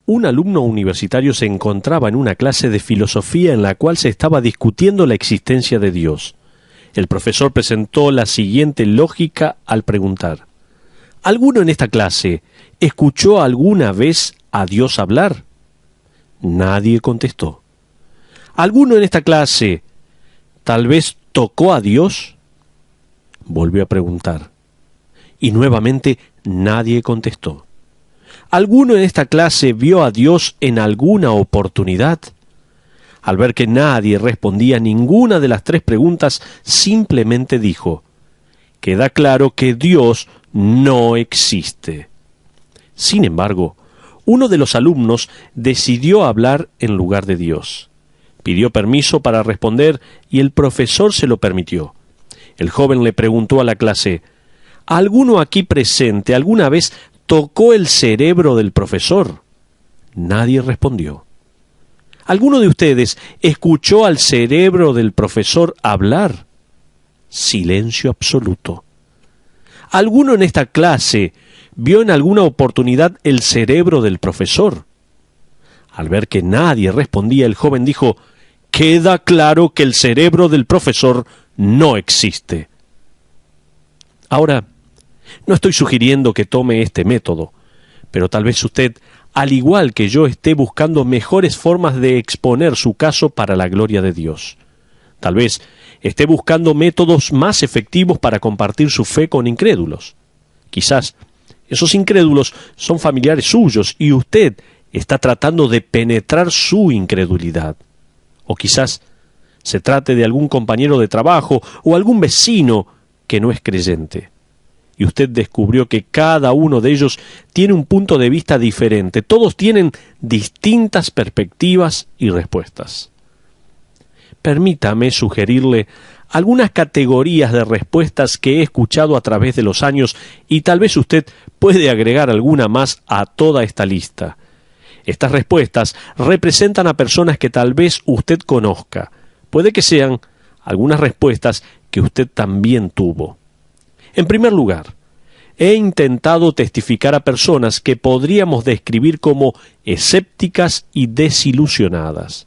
Un alumno universitario se encontraba en una clase de filosofía en la cual se estaba discutiendo la existencia de Dios. El profesor presentó la siguiente lógica al preguntar: ¿alguno en esta clase escuchó alguna vez a Dios hablar? Nadie contestó. ¿Alguno en esta clase tal vez tocó a Dios? Volvió a preguntar. Y nuevamente nadie contestó. ¿Alguno en esta clase vio a Dios en alguna oportunidad? Al ver que nadie respondía ninguna de las tres preguntas, simplemente dijo: queda claro que Dios no existe. Sin embargo, uno de los alumnos decidió hablar en lugar de Dios. Pidió permiso para responder y el profesor se lo permitió. El joven le preguntó a la clase: ¿alguno aquí presente alguna vez tocó el cerebro del profesor? Nadie respondió. ¿Alguno de ustedes escuchó al cerebro del profesor hablar? Silencio absoluto. ¿Alguno en esta clase vio en alguna oportunidad el cerebro del profesor? Al ver que nadie respondía, el joven dijo: queda claro que el cerebro del profesor no existe. Ahora, no estoy sugiriendo que tome este método, pero tal vez usted, al igual que yo, esté buscando mejores formas de exponer su caso para la gloria de Dios. Tal vez esté buscando métodos más efectivos para compartir su fe con incrédulos. Quizás esos incrédulos son familiares suyos y usted está tratando de penetrar su incredulidad. O quizás se trate de algún compañero de trabajo o algún vecino que no es creyente. Y usted descubrió que cada uno de ellos tiene un punto de vista diferente. Todos tienen distintas perspectivas y respuestas. Permítame sugerirle algunas categorías de respuestas que he escuchado a través de los años y tal vez usted puede agregar alguna más a toda esta lista. Estas respuestas representan a personas que tal vez usted conozca. Puede que sean algunas respuestas que usted también tuvo. En primer lugar, he intentado testificar a personas que podríamos describir como escépticas y desilusionadas.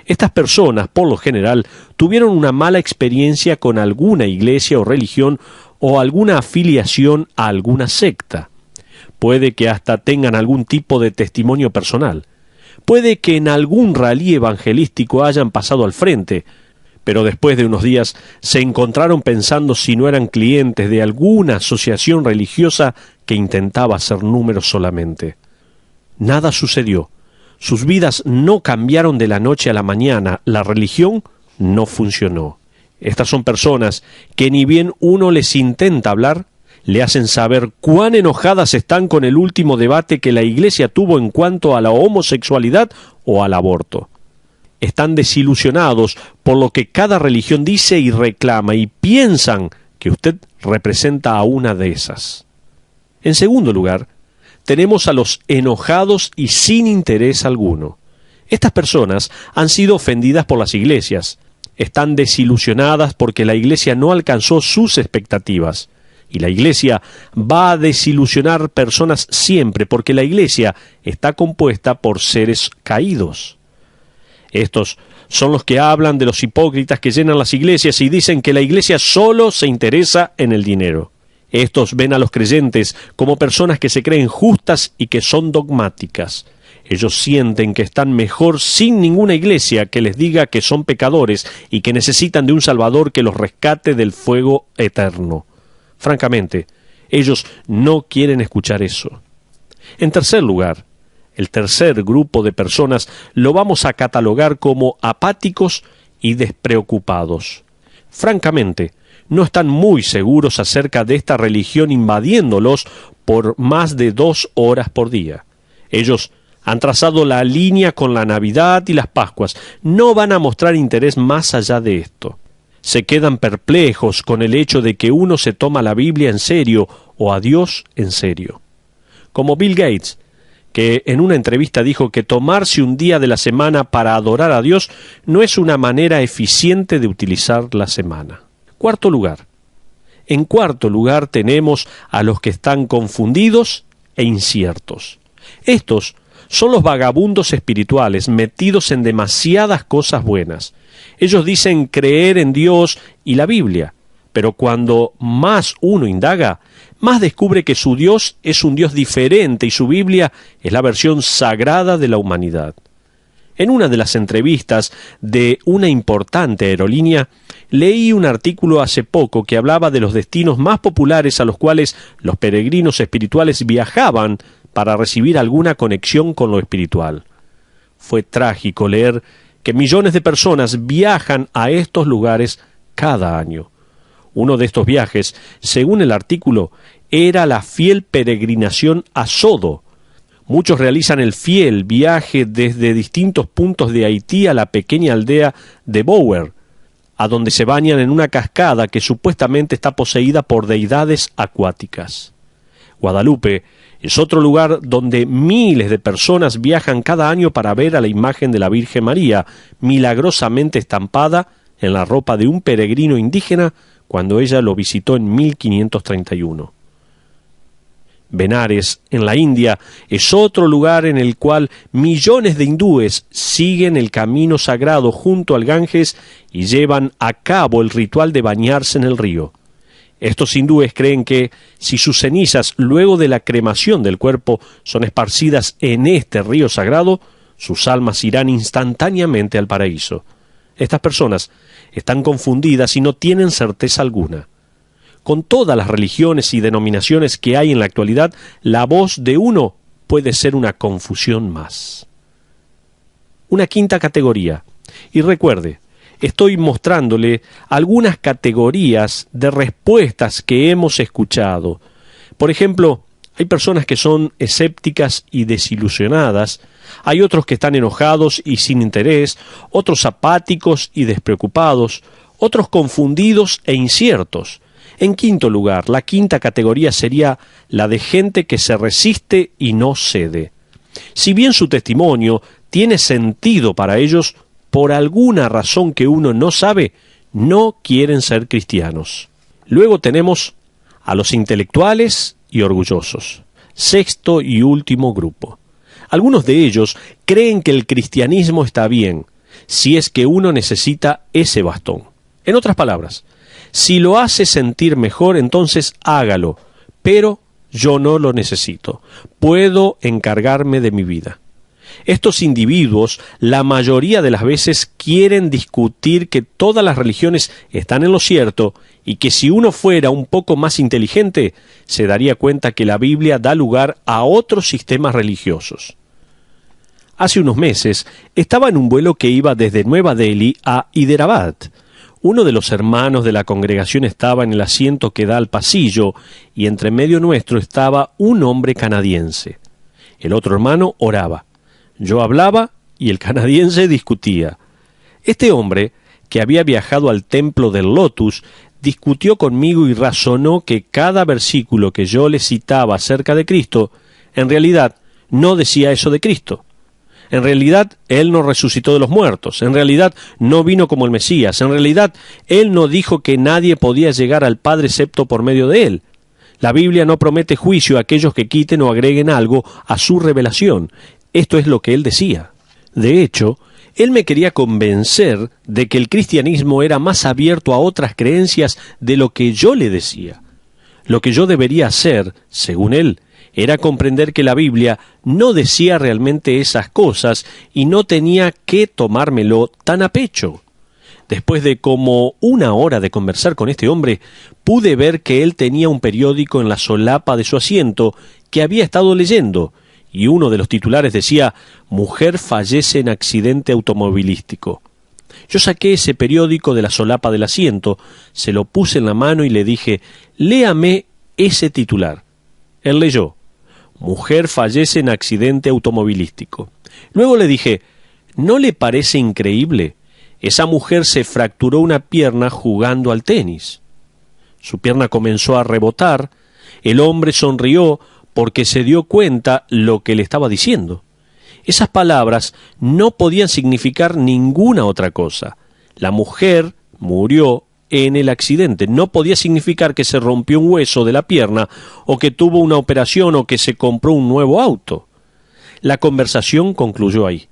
Estas personas, por lo general, tuvieron una mala experiencia con alguna iglesia o religión o alguna afiliación a alguna secta. Puede que hasta tengan algún tipo de testimonio personal. Puede que en algún rally evangelístico hayan pasado al frente, pero después de unos días se encontraron pensando si no eran clientes de alguna asociación religiosa que intentaba hacer números solamente. Nada sucedió. Sus vidas no cambiaron de la noche a la mañana. La religión no funcionó. Estas son personas que ni bien uno les intenta hablar, le hacen saber cuán enojadas están con el último debate que la iglesia tuvo en cuanto a la homosexualidad o al aborto. Están desilusionados por lo que cada religión dice y reclama y piensan que usted representa a una de esas. En segundo lugar, tenemos a los enojados y sin interés alguno. Estas personas han sido ofendidas por las iglesias. Están desilusionadas porque la iglesia no alcanzó sus expectativas. Y la iglesia va a desilusionar personas siempre porque la iglesia está compuesta por seres caídos. Estos son los que hablan de los hipócritas que llenan las iglesias y dicen que la iglesia solo se interesa en el dinero. Estos ven a los creyentes como personas que se creen justas y que son dogmáticas. Ellos sienten que están mejor sin ninguna iglesia que les diga que son pecadores y que necesitan de un Salvador que los rescate del fuego eterno. Francamente, ellos no quieren escuchar eso. En tercer lugar, el tercer grupo de personas lo vamos a catalogar como apáticos y despreocupados. Francamente, no están muy seguros acerca de esta religión invadiéndolos por más de 2 horas por día. Ellos han trazado la línea con la Navidad y las Pascuas. No van a mostrar interés más allá de esto. Se quedan perplejos con el hecho de que uno se toma la Biblia en serio o a Dios en serio. Como Bill Gates, que en una entrevista dijo que tomarse un día de la semana para adorar a Dios no es una manera eficiente de utilizar la semana. Cuarto lugar. En cuarto lugar tenemos a los que están confundidos e inciertos. Estos Son los vagabundos espirituales metidos en demasiadas cosas buenas. Ellos dicen creer en Dios y la Biblia, pero cuando más uno indaga, más descubre que su Dios es un Dios diferente y su Biblia es la versión sagrada de la humanidad. En una de las entrevistas de una importante aerolínea, leí un artículo hace poco que hablaba de los destinos más populares a los cuales los peregrinos espirituales viajaban para recibir alguna conexión con lo espiritual. Fue trágico leer que millones de personas viajan a estos lugares cada año. Uno de estos viajes, según el artículo, era la fiel peregrinación a Sodo. Muchos realizan el fiel viaje desde distintos puntos de Haití a la pequeña aldea de Bower, a donde se bañan en una cascada que supuestamente está poseída por deidades acuáticas. Guadalupe es otro lugar donde miles de personas viajan cada año para ver a la imagen de la Virgen María, milagrosamente estampada en la ropa de un peregrino indígena cuando ella lo visitó en 1531. Benares, en la India, es otro lugar en el cual millones de hindúes siguen el camino sagrado junto al Ganges y llevan a cabo el ritual de bañarse en el río. Estos hindúes creen que, si sus cenizas luego de la cremación del cuerpo son esparcidas en este río sagrado, sus almas irán instantáneamente al paraíso. Estas personas están confundidas y no tienen certeza alguna. Con todas las religiones y denominaciones que hay en la actualidad, la voz de uno puede ser una confusión más. Una quinta categoría. Y recuerde, estoy mostrándole algunas categorías de respuestas que hemos escuchado. Por ejemplo, hay personas que son escépticas y desilusionadas, hay otros que están enojados y sin interés, otros apáticos y despreocupados, otros confundidos e inciertos. En quinto lugar, la quinta categoría sería la de gente que se resiste y no cede. Si bien su testimonio tiene sentido para ellos, por alguna razón que uno no sabe, no quieren ser cristianos. Luego tenemos a los intelectuales y orgullosos. Sexto y último grupo. Algunos de ellos creen que el cristianismo está bien, si es que uno necesita ese bastón. En otras palabras, si lo hace sentir mejor, entonces hágalo, pero yo no lo necesito. Puedo encargarme de mi vida. Estos individuos, la mayoría de las veces, quieren discutir que todas las religiones están en lo cierto y que si uno fuera un poco más inteligente, se daría cuenta que la Biblia da lugar a otros sistemas religiosos. Hace unos meses estaba en un vuelo que iba desde Nueva Delhi a Hyderabad. Uno de los hermanos de la congregación estaba en el asiento que da al pasillo y entre medio nuestro estaba un hombre canadiense. El otro hermano oraba. Yo hablaba y el canadiense discutía. Este hombre, que había viajado al templo del Lotus, discutió conmigo y razonó que cada versículo que yo le citaba acerca de Cristo, en realidad no decía eso de Cristo. En realidad, Él no resucitó de los muertos. En realidad, no vino como el Mesías. En realidad, Él no dijo que nadie podía llegar al Padre excepto por medio de Él. La Biblia no promete juicio a aquellos que quiten o agreguen algo a su revelación. Esto es lo que Él decía. De hecho, Él me quería convencer de que el cristianismo era más abierto a otras creencias de lo que yo le decía. Lo que yo debería hacer, según Él, era comprender que la Biblia no decía realmente esas cosas y no tenía que tomármelo tan a pecho. Después de como una hora de conversar con este hombre, pude ver que él tenía un periódico en la solapa de su asiento que había estado leyendo, y uno de los titulares decía: «Mujer fallece en accidente automovilístico». Yo saqué ese periódico de la solapa del asiento, se lo puse en la mano y le dije: «Léame ese titular». Él leyó: «Mujer fallece en accidente automovilístico». Luego le dije: «¿No le parece increíble? Esa mujer se fracturó una pierna jugando al tenis». Su pierna comenzó a rebotar. El hombre sonrió porque se dio cuenta lo que le estaba diciendo. Esas palabras no podían significar ninguna otra cosa. La mujer murió en el accidente. No podía significar que se rompió un hueso de la pierna, o que tuvo una operación, o que se compró un nuevo auto. La conversación concluyó ahí.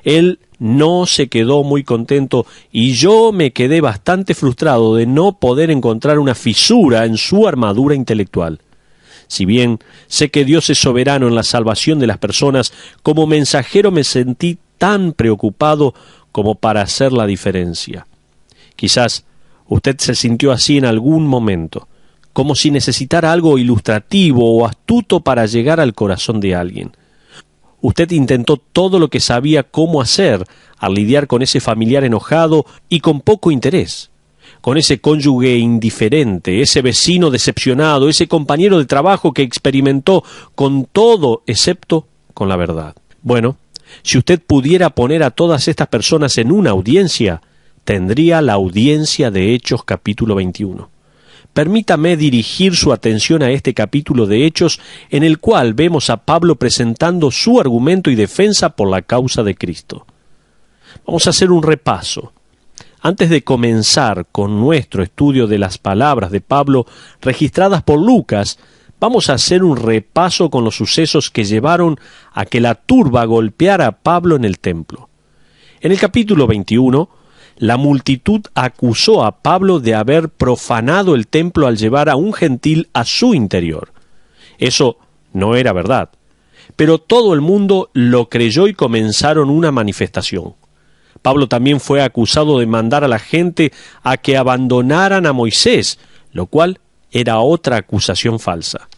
Él no se quedó muy contento y yo me quedé bastante frustrado de no poder encontrar una fisura en su armadura intelectual. Si bien sé que Dios es soberano en la salvación de las personas, como mensajero me sentí tan preocupado como para hacer la diferencia. Quizás usted se sintió así en algún momento, como si necesitara algo ilustrativo o astuto para llegar al corazón de alguien. Usted intentó todo lo que sabía cómo hacer al lidiar con ese familiar enojado y con poco interés, con ese cónyuge indiferente, ese vecino decepcionado, ese compañero de trabajo que experimentó con todo excepto con la verdad. Bueno, si usted pudiera poner a todas estas personas en una audiencia, tendría la audiencia de Hechos capítulo 21. Permítame dirigir su atención a este capítulo de Hechos en el cual vemos a Pablo presentando su argumento y defensa por la causa de Cristo. Vamos a hacer un repaso. Antes de comenzar con nuestro estudio de las palabras de Pablo registradas por Lucas, vamos a hacer un repaso con los sucesos que llevaron a que la turba golpeara a Pablo en el templo. En el capítulo 21, la multitud acusó a Pablo de haber profanado el templo al llevar a un gentil a su interior. Eso no era verdad, pero todo el mundo lo creyó y comenzaron una manifestación. Pablo también fue acusado de mandar a la gente a que abandonaran a Moisés, lo cual era otra acusación falsa.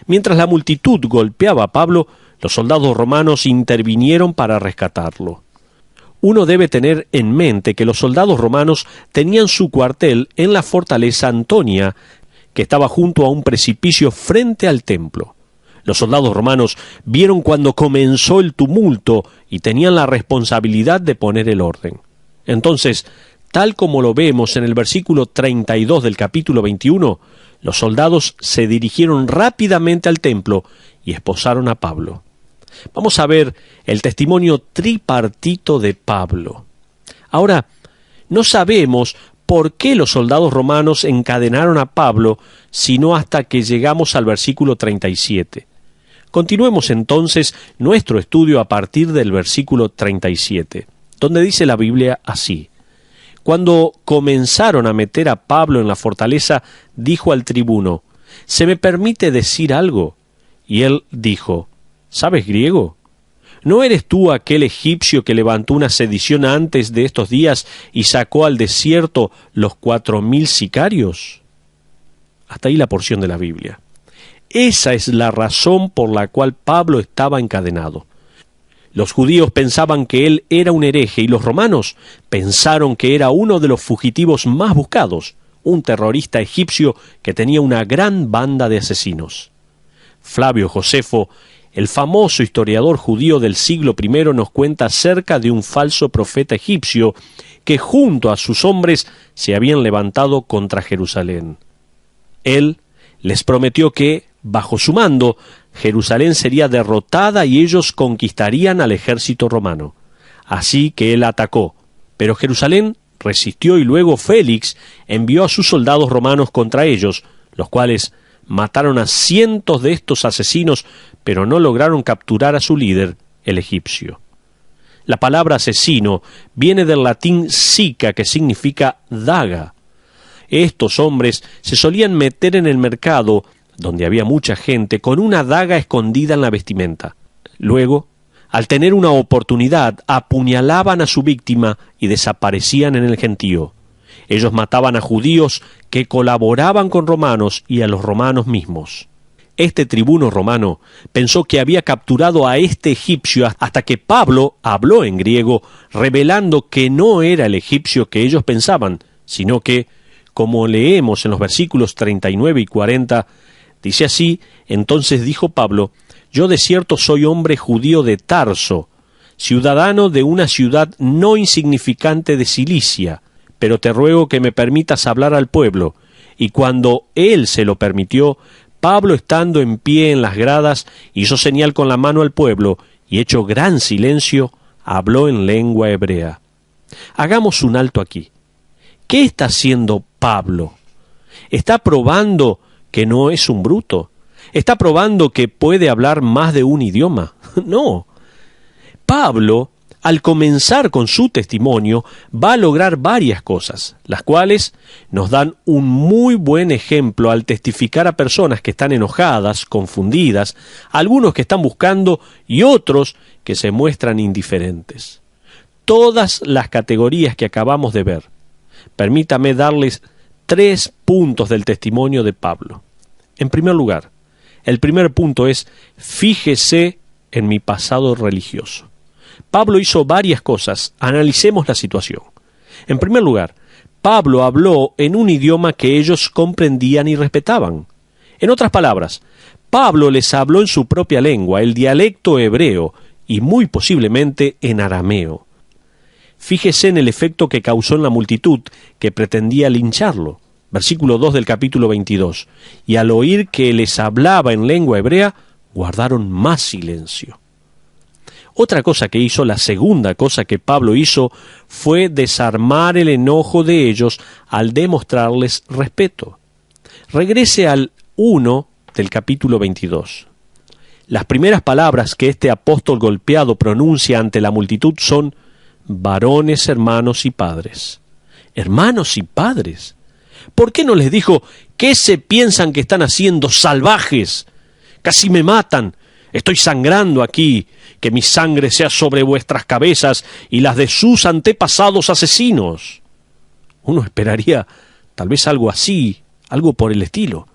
Mientras la multitud golpeaba a Pablo, los soldados romanos intervinieron para rescatarlo. Uno debe tener en mente que los soldados romanos tenían su cuartel en la fortaleza Antonia, que estaba junto a un precipicio frente al templo. Los soldados romanos vieron cuando comenzó el tumulto y tenían la responsabilidad de poner el orden. Entonces, tal como lo vemos en el versículo 32 del capítulo 21, los soldados se dirigieron rápidamente al templo y esposaron a Pablo. Vamos a ver el testimonio tripartito de Pablo. Ahora, no sabemos por qué los soldados romanos encadenaron a Pablo, sino hasta que llegamos al versículo 37. Continuemos entonces nuestro estudio a partir del versículo 37, donde dice la Biblia así: Cuando comenzaron a meter a Pablo en la fortaleza, dijo al tribuno: ¿Se me permite decir algo? Y él dijo: ¿Sabes griego? ¿No eres tú aquel egipcio que levantó una sedición antes de estos días y sacó al desierto los 4,000 sicarios? Hasta ahí la porción de la Biblia. Esa es la razón por la cual Pablo estaba encadenado. Los judíos pensaban que él era un hereje y los romanos pensaron que era uno de los fugitivos más buscados, un terrorista egipcio que tenía una gran banda de asesinos. Flavio Josefo, el famoso historiador judío del siglo I, nos cuenta acerca de un falso profeta egipcio que junto a sus hombres se habían levantado contra Jerusalén. Él les prometió que, bajo su mando, Jerusalén sería derrotada y ellos conquistarían al ejército romano. Así que él atacó, pero Jerusalén resistió y luego Félix envió a sus soldados romanos contra ellos, los cuales mataron a cientos de estos asesinos, pero no lograron capturar a su líder, el egipcio. La palabra asesino viene del latín sica, que significa daga. Estos hombres se solían meter en el mercado, donde había mucha gente, con una daga escondida en la vestimenta. Luego, al tener una oportunidad, apuñalaban a su víctima y desaparecían en el gentío. Ellos mataban a judíos que colaboraban con romanos y a los romanos mismos. Este tribuno romano pensó que había capturado a este egipcio hasta que Pablo habló en griego, revelando que no era el egipcio que ellos pensaban, sino que, como leemos en los versículos 39 y 40, dice así: Entonces dijo Pablo: Yo de cierto soy hombre judío de Tarso, ciudadano de una ciudad no insignificante de Cilicia, pero te ruego que me permitas hablar al pueblo. Y cuando él se lo permitió, Pablo, estando en pie en las gradas, hizo señal con la mano al pueblo, y hecho gran silencio, habló en lengua hebrea. Hagamos un alto aquí. ¿Qué está haciendo Pablo? ¿Está probando que no es un bruto? ¿Está probando que puede hablar más de un idioma? No. Pablo, al comenzar con su testimonio, va a lograr varias cosas, las cuales nos dan un muy buen ejemplo al testificar a personas que están enojadas, confundidas, algunos que están buscando y otros que se muestran indiferentes. Todas las categorías que acabamos de ver. Permítame darles 3 puntos del testimonio de Pablo. En primer lugar, el primer punto es: fíjese en mi pasado religioso. Pablo hizo varias cosas. Analicemos la situación. En primer lugar, Pablo habló en un idioma que ellos comprendían y respetaban. En otras palabras, Pablo les habló en su propia lengua, el dialecto hebreo, y muy posiblemente en arameo. Fíjese en el efecto que causó en la multitud que pretendía lincharlo. Versículo 2 del capítulo 22. Y al oír que les hablaba en lengua hebrea, guardaron más silencio. Otra cosa que hizo, la segunda cosa que Pablo hizo, fue desarmar el enojo de ellos al demostrarles respeto. Regrese al 1 del capítulo 22. Las primeras palabras que este apóstol golpeado pronuncia ante la multitud son: varones, hermanos y padres. Hermanos y padres. ¿Por qué no les dijo: ¿qué se piensan que están haciendo, salvajes? Casi me matan. Estoy sangrando aquí, que mi sangre sea sobre vuestras cabezas y las de sus antepasados asesinos. Uno esperaría tal vez algo así, algo por el estilo.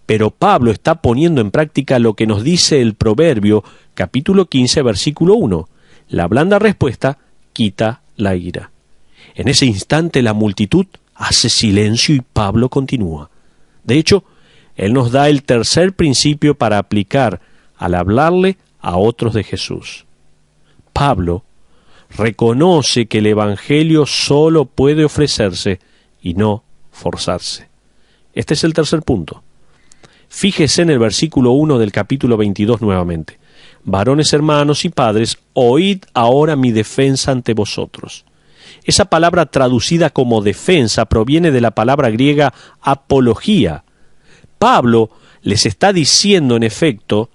Pero Pablo está poniendo en práctica lo que nos dice el Proverbio, capítulo 15, versículo 1. La blanda respuesta quita la ira. En ese instante la multitud hace silencio y Pablo continúa. De hecho, él nos da el tercer principio para aplicar al hablarle a otros de Jesús. Pablo reconoce que el Evangelio solo puede ofrecerse y no forzarse. Este es el tercer punto. Fíjese en el versículo 1 del capítulo 22 nuevamente. Varones, hermanos y padres, oíd ahora mi defensa ante vosotros. Esa palabra traducida como defensa proviene de la palabra griega apología. Pablo les está diciendo, en efecto,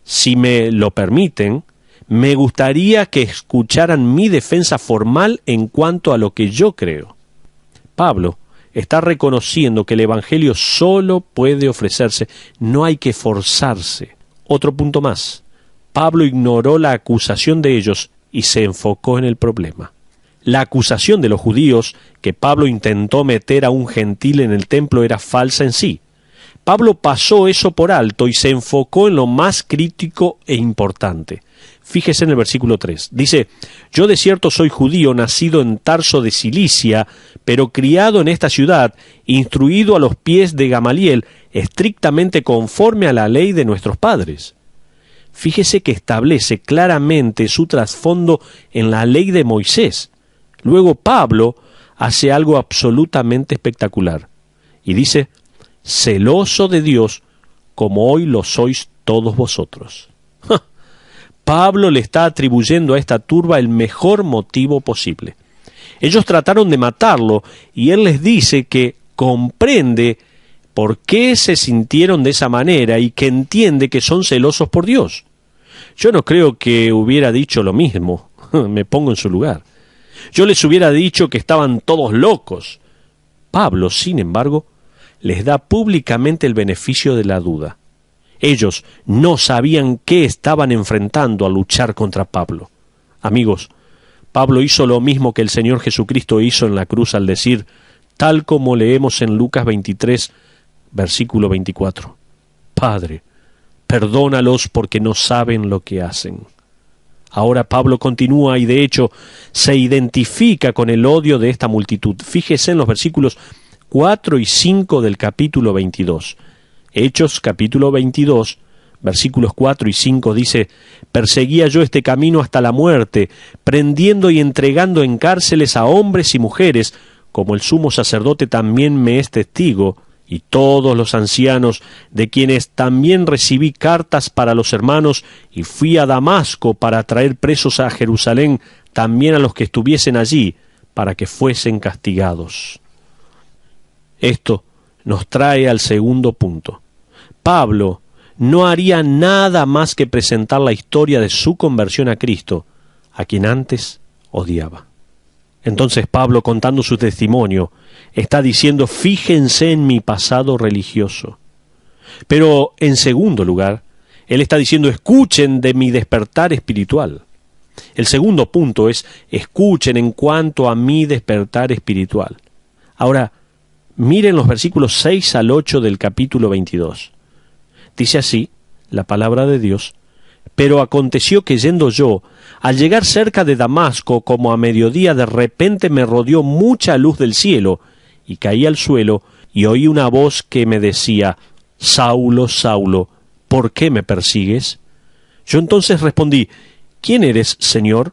si me lo permiten, me gustaría que escucharan mi defensa formal en cuanto a lo que yo creo. Pablo está reconociendo que el Evangelio solo puede ofrecerse, no hay que forzarse. Otro punto más. Pablo ignoró la acusación de ellos y se enfocó en el problema. La acusación de los judíos que Pablo intentó meter a un gentil en el templo era falsa en sí. Pablo pasó eso por alto y se enfocó en lo más crítico e importante. Fíjese en el versículo 3. Dice: yo de cierto soy judío, nacido en Tarso de Cilicia, pero criado en esta ciudad, instruido a los pies de Gamaliel, estrictamente conforme a la ley de nuestros padres. Fíjese que establece claramente su trasfondo en la ley de Moisés. Luego Pablo hace algo absolutamente espectacular. Y dice: celoso de Dios, como hoy lo sois todos vosotros. Pablo le está atribuyendo a esta turba el mejor motivo posible. Ellos trataron de matarlo y él les dice que comprende por qué se sintieron de esa manera y que entiende que son celosos por Dios. Yo no creo que hubiera dicho lo mismo. Me pongo en su lugar. Yo les hubiera dicho que estaban todos locos. Pablo, sin embargo, les da públicamente el beneficio de la duda. Ellos no sabían qué estaban enfrentando al luchar contra Pablo. Amigos, Pablo hizo lo mismo que el Señor Jesucristo hizo en la cruz al decir, tal como leemos en Lucas 23, versículo 24, Padre, perdónalos porque no saben lo que hacen. Ahora Pablo continúa y de hecho se identifica con el odio de esta multitud. Fíjese en los versículos 4 y 5 del capítulo 22. Hechos capítulo 22, versículos 4 y 5 dice: perseguía yo este camino hasta la muerte, prendiendo y entregando en cárceles a hombres y mujeres, como el sumo sacerdote también me es testigo, y todos los ancianos, de quienes también recibí cartas para los hermanos, y fui a Damasco para traer presos a Jerusalén también a los que estuviesen allí, para que fuesen castigados. Esto nos trae al segundo punto. Pablo no haría nada más que presentar la historia de su conversión a Cristo a quien antes odiaba. Entonces Pablo, contando su testimonio, está diciendo, fíjense en mi pasado religioso. Pero en segundo lugar, él está diciendo, escuchen de mi despertar espiritual. El segundo punto es, escuchen en cuanto a mi despertar espiritual. Ahora, miren los versículos 6 al 8 del capítulo 22. Dice así la palabra de Dios: pero aconteció que yendo yo, al llegar cerca de Damasco, como a mediodía, de repente me rodeó mucha luz del cielo, y caí al suelo, y oí una voz que me decía, Saulo, Saulo, ¿por qué me persigues? Yo entonces respondí, ¿quién eres, Señor?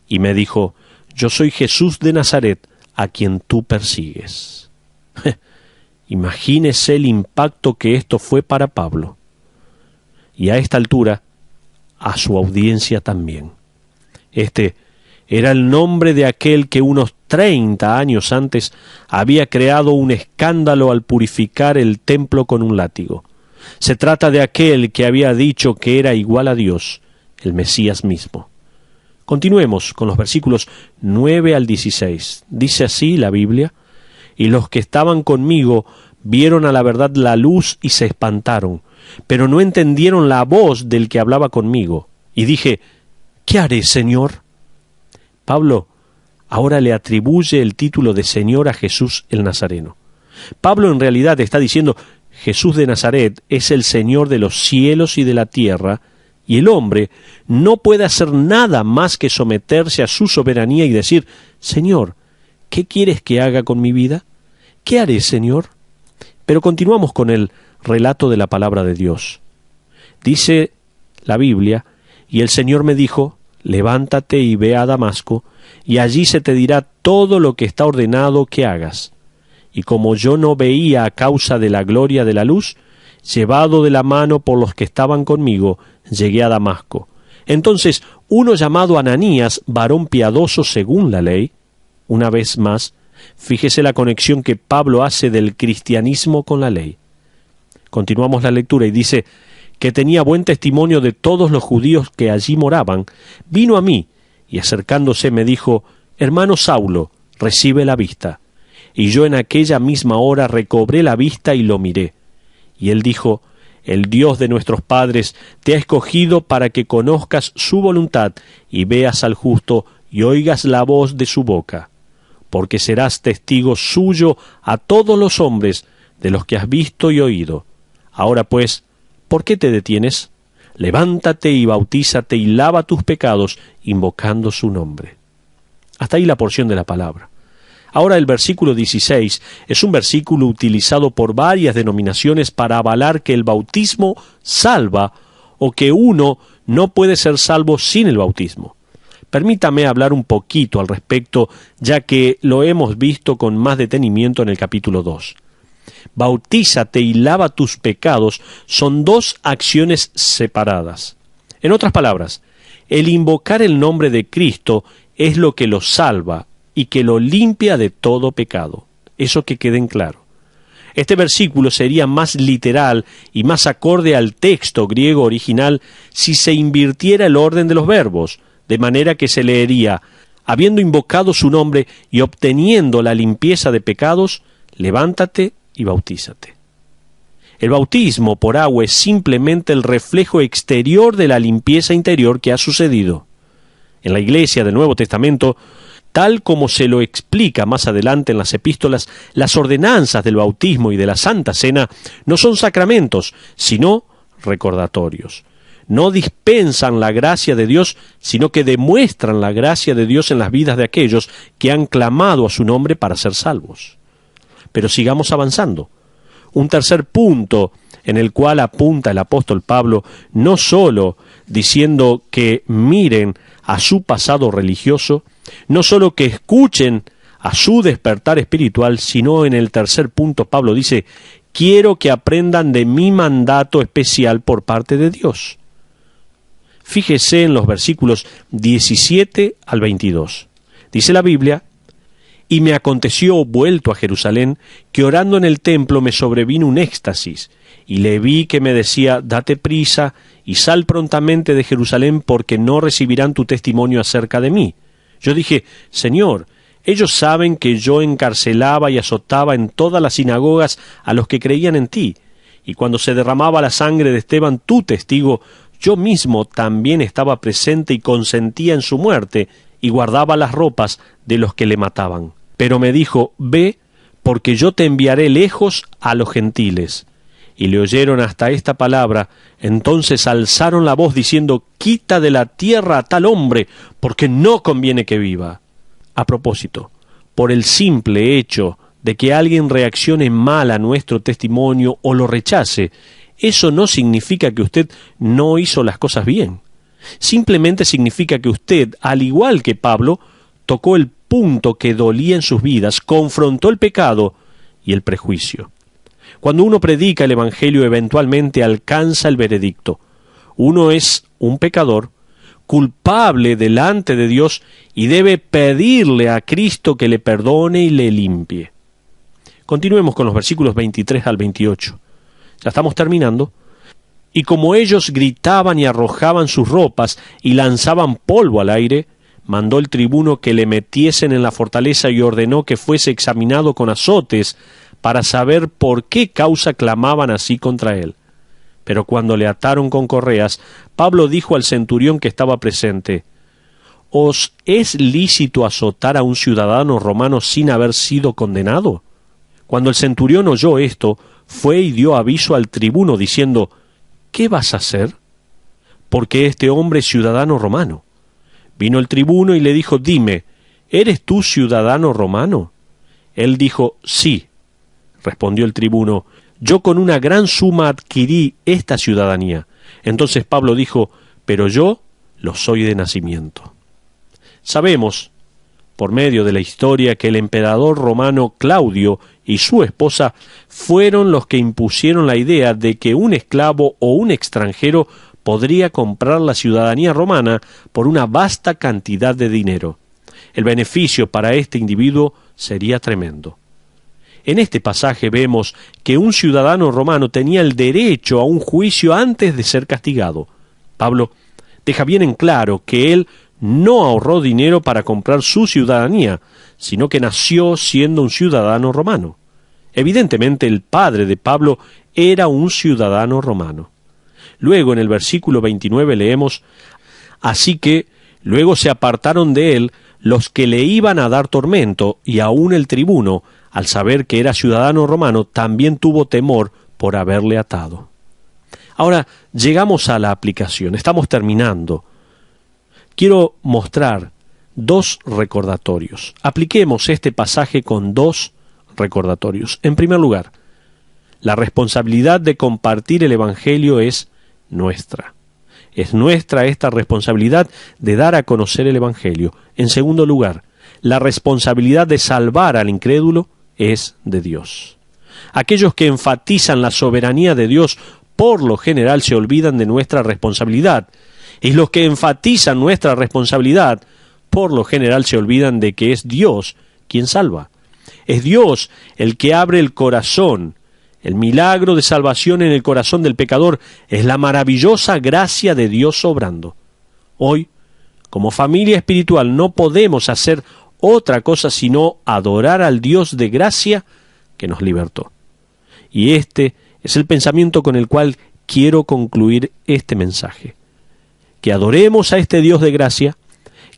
Y me dijo, yo soy Jesús de Nazaret, a quien tú persigues. Imagínese el impacto que esto fue para Pablo. Y a esta altura, a su audiencia también. Este era el nombre de aquel que unos 30 años antes había creado un escándalo al purificar el templo con un látigo. Se trata de aquel que había dicho que era igual a Dios, el Mesías mismo. Continuemos con los versículos 9 al 16. Dice así la Biblia: y los que estaban conmigo vieron a la verdad la luz y se espantaron, pero no entendieron la voz del que hablaba conmigo. Y dije, ¿qué haré, Señor? Pablo ahora le atribuye el título de Señor a Jesús el Nazareno. Pablo en realidad está diciendo, Jesús de Nazaret es el Señor de los cielos y de la tierra, y el hombre no puede hacer nada más que someterse a su soberanía y decir, Señor, ¿qué quieres que haga con mi vida? ¿Qué haré, Señor? Pero continuamos con el relato de la palabra de Dios. Dice la Biblia, y el Señor me dijo, levántate y ve a Damasco, y allí se te dirá todo lo que está ordenado que hagas. Y como yo no veía a causa de la gloria de la luz, llevado de la mano por los que estaban conmigo, llegué a Damasco. Entonces uno llamado Ananías, varón piadoso según la ley, una vez más, fíjese la conexión que Pablo hace del cristianismo con la ley. Continuamos la lectura y dice, que tenía buen testimonio de todos los judíos que allí moraban, vino a mí, y acercándose me dijo, hermano Saulo, recibe la vista. Y yo en aquella misma hora recobré la vista y lo miré. Y él dijo, el Dios de nuestros padres te ha escogido para que conozcas su voluntad y veas al justo y oigas la voz de su boca, porque serás testigo suyo a todos los hombres de los que has visto y oído. Ahora pues, ¿por qué te detienes? Levántate y bautízate y lava tus pecados, invocando su nombre. Hasta ahí la porción de la palabra. Ahora el versículo 16 es un versículo utilizado por varias denominaciones para avalar que el bautismo salva o que uno no puede ser salvo sin el bautismo. Permítame hablar un poquito al respecto, ya que lo hemos visto con más detenimiento en el capítulo 2. Bautízate y lava tus pecados son dos acciones separadas. En otras palabras, el invocar el nombre de Cristo es lo que lo salva y que lo limpia de todo pecado. Eso que quede en claro. Este versículo sería más literal y más acorde al texto griego original si se invirtiera el orden de los verbos, de manera que se leería, habiendo invocado su nombre y obteniendo la limpieza de pecados, levántate y bautízate. El bautismo por agua es simplemente el reflejo exterior de la limpieza interior que ha sucedido. En la Iglesia del Nuevo Testamento, tal como se lo explica más adelante en las epístolas, las ordenanzas del bautismo y de la Santa Cena no son sacramentos, sino recordatorios. No dispensan la gracia de Dios, sino que demuestran la gracia de Dios en las vidas de aquellos que han clamado a su nombre para ser salvos. Pero sigamos avanzando. Un tercer punto en el cual apunta el apóstol Pablo, no solo diciendo que miren a su pasado religioso, no solo que escuchen a su despertar espiritual, sino en el tercer punto Pablo dice, quiero que aprendan de mi mandato especial por parte de Dios. Fíjese en los versículos 17 al 22. Dice la Biblia, y me aconteció, vuelto a Jerusalén, que orando en el templo me sobrevino un éxtasis, y le vi que me decía, date prisa y sal prontamente de Jerusalén, porque no recibirán tu testimonio acerca de mí. Yo dije, Señor, ellos saben que yo encarcelaba y azotaba en todas las sinagogas a los que creían en ti, y cuando se derramaba la sangre de Esteban, tu testigo, yo mismo también estaba presente y consentía en su muerte, y guardaba las ropas de los que le mataban. Pero me dijo, ve, porque yo te enviaré lejos a los gentiles. Y le oyeron hasta esta palabra, entonces alzaron la voz diciendo, quita de la tierra a tal hombre, porque no conviene que viva. A propósito, por el simple hecho de que alguien reaccione mal a nuestro testimonio o lo rechace, eso no significa que usted no hizo las cosas bien. Simplemente significa que usted, al igual que Pablo, tocó el punto que dolía en sus vidas, confrontó el pecado y el prejuicio. Cuando uno predica el Evangelio, eventualmente alcanza el veredicto. Uno es un pecador, culpable delante de Dios, y debe pedirle a Cristo que le perdone y le limpie. Continuemos con los versículos 23 al 28. Ya estamos terminando. Y como ellos gritaban y arrojaban sus ropas y lanzaban polvo al aire, mandó el tribuno que le metiesen en la fortaleza y ordenó que fuese examinado con azotes para saber por qué causa clamaban así contra él. Pero cuando le ataron con correas, Pablo dijo al centurión que estaba presente, ¿os es lícito azotar a un ciudadano romano sin haber sido condenado? Cuando el centurión oyó esto, fue y dio aviso al tribuno diciendo, ¿qué vas a hacer? Porque este hombre es ciudadano romano. Vino el tribuno y le dijo, dime, ¿eres tú ciudadano romano? Él dijo, sí. Respondió el tribuno, yo con una gran suma adquirí esta ciudadanía. Entonces Pablo dijo, pero yo lo soy de nacimiento. Sabemos, por medio de la historia, que el emperador romano Claudio y su esposa fueron los que impusieron la idea de que un esclavo o un extranjero podría comprar la ciudadanía romana por una vasta cantidad de dinero. El beneficio para este individuo sería tremendo. En este pasaje vemos que un ciudadano romano tenía el derecho a un juicio antes de ser castigado. Pablo deja bien en claro que él no ahorró dinero para comprar su ciudadanía, sino que nació siendo un ciudadano romano. Evidentemente el padre de Pablo era un ciudadano romano. Luego en el versículo 29 leemos, así que luego se apartaron de él los que le iban a dar tormento, y aun el tribuno, al saber que era ciudadano romano, también tuvo temor por haberle atado. Ahora llegamos a la aplicación, estamos terminando. Quiero mostrar dos recordatorios. Apliquemos este pasaje con dos recordatorios. En primer lugar, la responsabilidad de compartir el Evangelio es nuestra. Es nuestra esta responsabilidad de dar a conocer el Evangelio. En segundo lugar, la responsabilidad de salvar al incrédulo es de Dios. Aquellos que enfatizan la soberanía de Dios por lo general se olvidan de nuestra responsabilidad, y los que enfatizan nuestra responsabilidad por lo general se olvidan de que es Dios quien salva. Es Dios el que abre el corazón. El milagro de salvación en el corazón del pecador es la maravillosa gracia de Dios obrando. Hoy, como familia espiritual, no podemos hacer otra cosa sino adorar al Dios de gracia que nos libertó. Y este es el pensamiento con el cual quiero concluir este mensaje. Que adoremos a este Dios de gracia,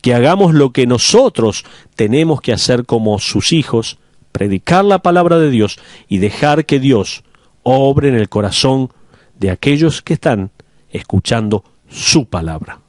que hagamos lo que nosotros tenemos que hacer como sus hijos, predicar la palabra de Dios y dejar que Dios obre en el corazón de aquellos que están escuchando su palabra.